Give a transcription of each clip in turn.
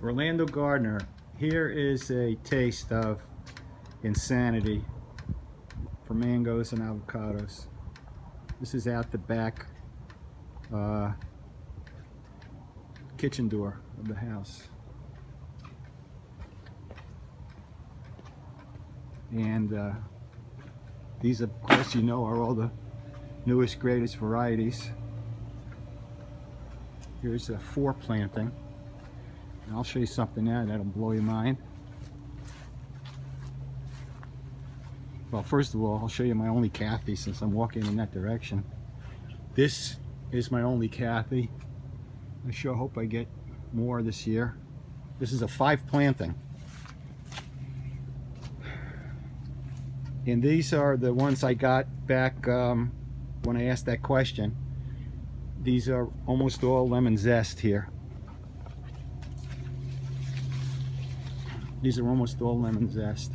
Orlando Gardener, here is a taste of insanity for mangoes and avocados. This is out the back kitchen door of the house. And these, of course, you know, are all the newest, greatest varieties. Here's a 4 planting. And I'll show you something now that'll blow your mind. Well, first of all, I'll show you my only Kathy since I'm walking in that direction. This is my only Kathy. I sure hope I get more this year. This is a 5 planting. And these are the ones I got back when I asked that question. These are almost all lemon zest here. These are almost all lemon zest.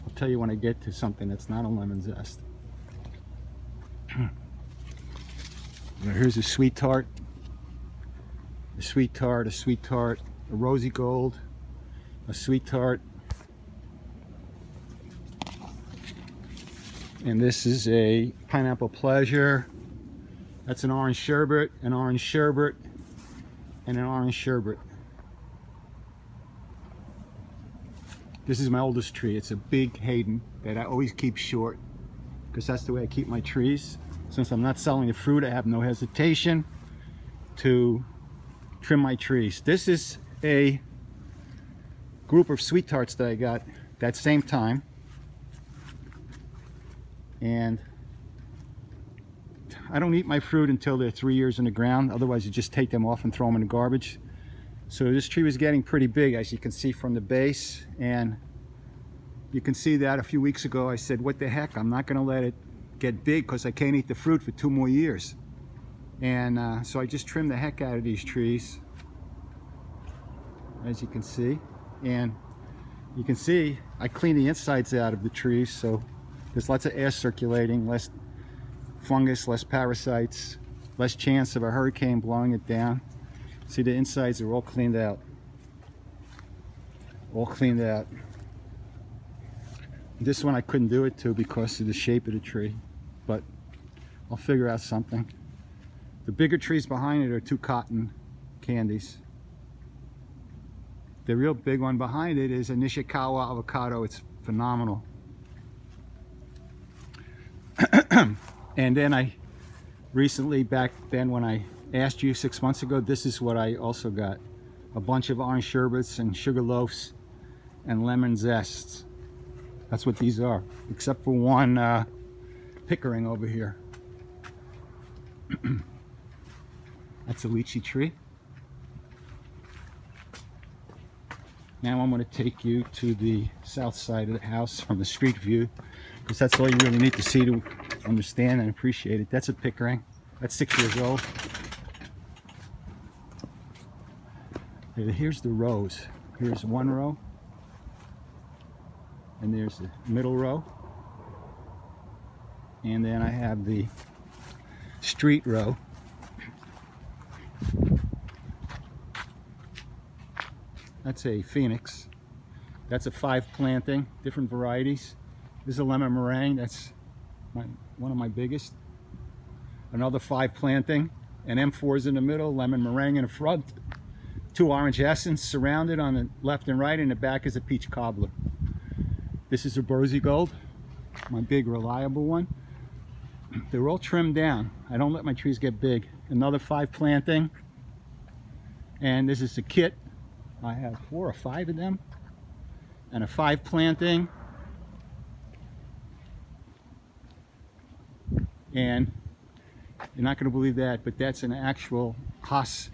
I'll tell you when I get to something that's not a lemon zest. Here's a sweet tart, a sweet tart, a sweet tart, a rosy gold, a sweet tart, and this is a pineapple pleasure. That's an orange sherbet, and an orange sherbet. This is my oldest tree. It's a big Hayden that I always keep short because that's the way I keep my trees. Since I'm not selling the fruit, I have no hesitation to trim my trees. This is a group of sweet tarts that I got that same time. And I don't eat my fruit until they're 3 years in the ground. Otherwise, you just take them off and throw them in the garbage. So this tree was getting pretty big, as you can see from the base. And you can see that a few weeks ago I said, what the heck, I'm not going to let it get big because I can't eat the fruit for 2 more years. And so I just trimmed the heck out of these trees, as you can see. And you can see I clean the insides out of the trees, so there's lots of air circulating, less fungus, less parasites, less chance of a hurricane blowing it down. See, the insides are all cleaned out. All cleaned out. This one I couldn't do it to because of the shape of the tree, but I'll figure out something. The bigger trees behind it are 2 cotton candies. The real big one behind it is a Nishikawa avocado. It's phenomenal. And then I recently, back then when I asked you 6 months ago, this is what I also got. A bunch of orange sherbets and sugar loaves and lemon zests. That's what these are, except for one Pickering over here. That's a lychee tree. Now I'm going to take you to the south side of the house from the street view, because that's all you really need to see to understand and appreciate it. That's a Pickering. That's 6 years old. Here's the rows. Here's one row, and there's the middle row, and then I have the street row. That's a Phoenix. That's a 5 planting, different varieties. This is a lemon meringue. That's one of my biggest. Another 5 planting, and M4's in the middle, lemon meringue in the front. 2 orange essence surrounded on the left and right, and the back is a peach cobbler. This is a rosy gold, my big reliable one. They're all trimmed down. I don't let my trees get big. Another 5 planting, and this is a kit. I have 4 or 5 of them, and a 5 planting, and you're not going to believe that, but that's an actual Hass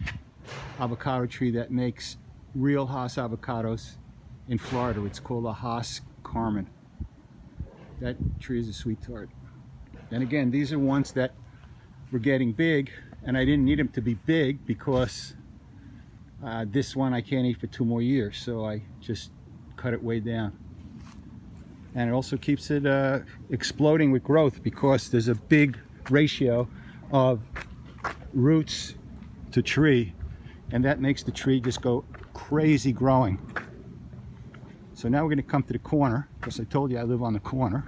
avocado tree that makes real Hass avocados in Florida. It's called a Hass Carmen. That tree is a sweet tart. And again, these are ones that were getting big, and I didn't need them to be big because this one I can't eat for 2 more years, so I just cut it way down. And it also keeps it exploding with growth because there's a big ratio of roots to tree and that makes the tree just go crazy growing. So now we're going to come to the corner, because I told you I live on the corner.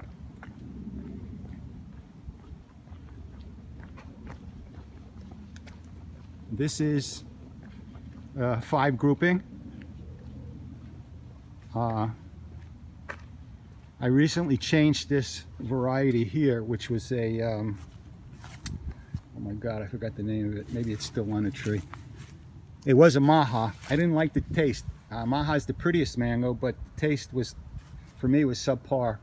This is 5 grouping. I recently changed this variety here, which was a, oh my God, I forgot the name of it. Maybe it's still on the tree. It was a Maha. I didn't like the taste. Maha is the prettiest mango, but the taste was, for me, was subpar.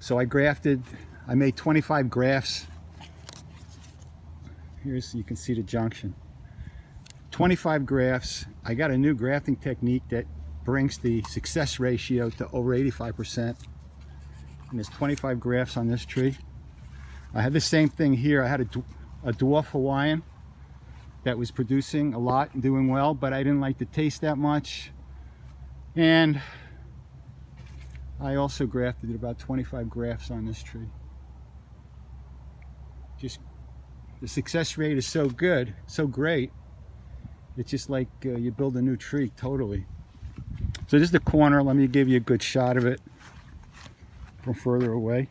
So I made 25 grafts. Here's, you can see the junction. 25 grafts. I got a new grafting technique that brings the success ratio to over 85%. And there's 25 grafts on this tree. I had the same thing here. I had a dwarf Hawaiian that was producing a lot and doing well, but I didn't like the taste that much. And I also grafted about 25 grafts on this tree. Just the success rate is so good, so great. It's just like you build a new tree, totally. So this is the corner. Let me give you a good shot of it from further away.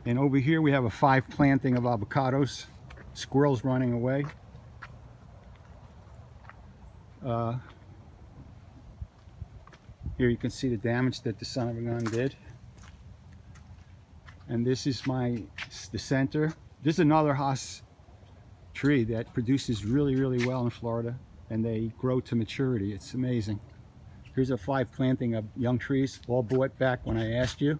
And over here we have a 5 planting of avocados. Squirrels running away. Here you can see the damage that the son of a gun did. And this is the center. This is another Haas tree that produces really, really well in Florida, and they grow to maturity. It's amazing. Here's a 5 planting of young trees, all bought back when I asked you.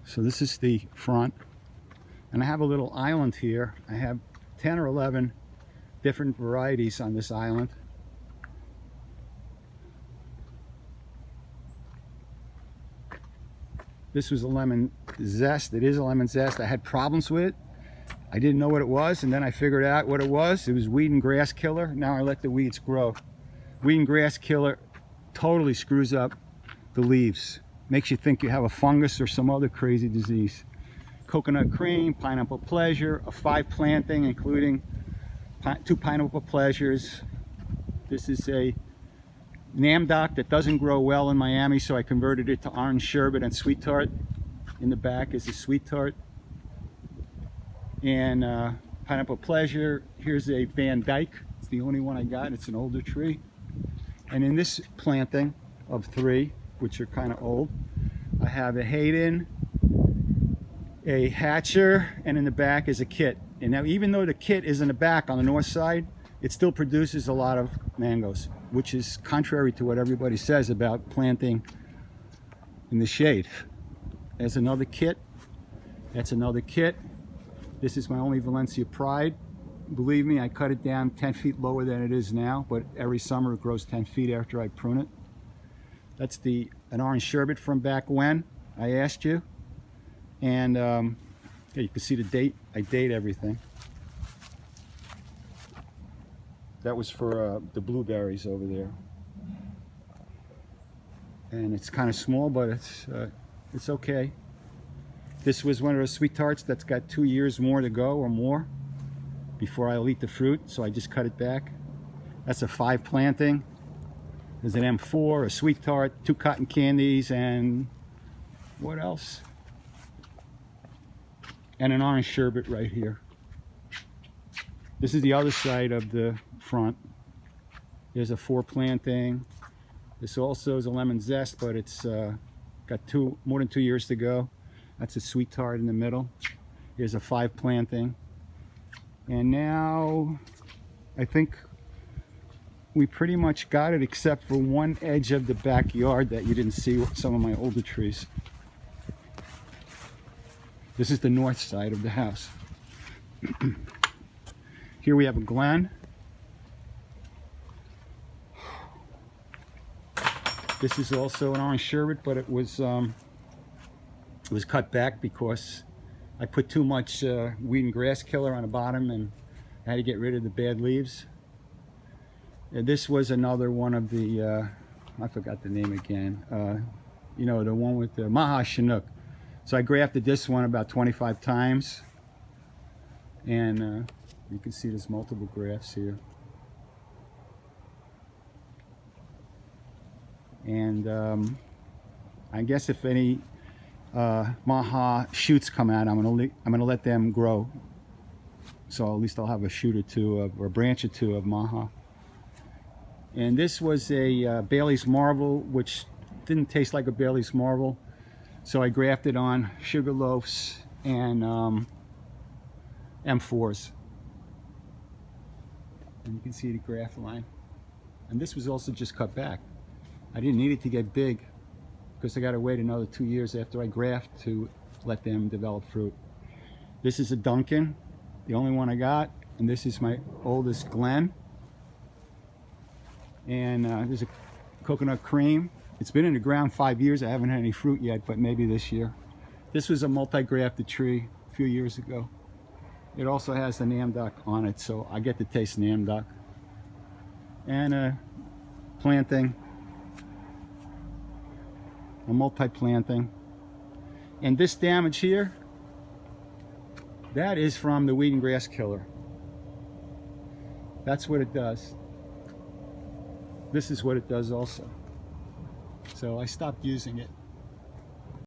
So this is the front, and I have a little island here. I have 10 or 11 different varieties on this island. This was a lemon zest. It is a lemon zest. I had problems with it. I didn't know what it was, and then I figured out what it was. It was weed and grass killer. Now I let the weeds grow. Weed and grass killer totally screws up the leaves. Makes you think you have a fungus or some other crazy disease. Coconut cream, pineapple pleasure, a 5 planting including 2 pineapple pleasures. This is a Namdoc that doesn't grow well in Miami, so I converted it to orange sherbet and sweet tart. In the back is a sweet tart. And pineapple pleasure. Here's a Van Dyke. It's the only one I got. It's an older tree. And in this planting of 3, which are kind of old, I have a Hayden, a Hatcher, and in the back is a Kit. And now, even though the Kit is in the back on the north side, it still produces a lot of mangoes, which is contrary to what everybody says about planting in the shade. There's another Kit. That's another Kit. This is my only Valencia Pride. Believe me, I cut it down 10 feet lower than it is now, but every summer it grows 10 feet after I prune it. That's an orange sherbet from back when I asked you. And yeah, you can see the date. I date everything. That was for the blueberries over there. And it's kind of small, but it's okay. This was one of those sweet tarts that's got 2 years more to go or more before I'll eat the fruit, so I just cut it back. That's a 5 planting. There's an M4, a sweet tart, 2 cotton candies, and what else? And an orange sherbet right here. This is the other side of the front. There's a 4 planting. This also is a lemon zest, but it's got more than 2 years to go. That's a sweet tart in the middle. Here's a 5 planting. And now I think we pretty much got it, except for one edge of the backyard that you didn't see with some of my older trees. This is the north side of the house. Here we have a Glen. This is also an orange sherbet, but it was cut back because I put too much weed and grass killer on the bottom, and I had to get rid of the bad leaves. And this was another one of the I forgot the name again. You know, the one with the Maha Chinook. So I grafted this one about 25 times, and you can see there's multiple grafts here. And I guess if any Maha shoots come out, I'm gonna let them grow. So at least I'll have a shoot or two of, or a branch or two of Maha. And this was a Bailey's Marble, which didn't taste like a Bailey's Marble. So I grafted on Sugar Loafs and M4s. And you can see the graft line. And this was also just cut back. I didn't need it to get big because I got to wait another 2 years after I graft to let them develop fruit. This is a Duncan, the only one I got. And this is my oldest Glen. And there's a coconut cream. It's been in the ground 5 years. I haven't had any fruit yet, but maybe this year. This was a multi-grafted tree a few years ago. It also has the Namdok on it, so I get to taste Namdok. And a planting, a multi-planting. And this damage here, that is from the weed and grass killer. That's what it does. This is what it does also. So I stopped using it.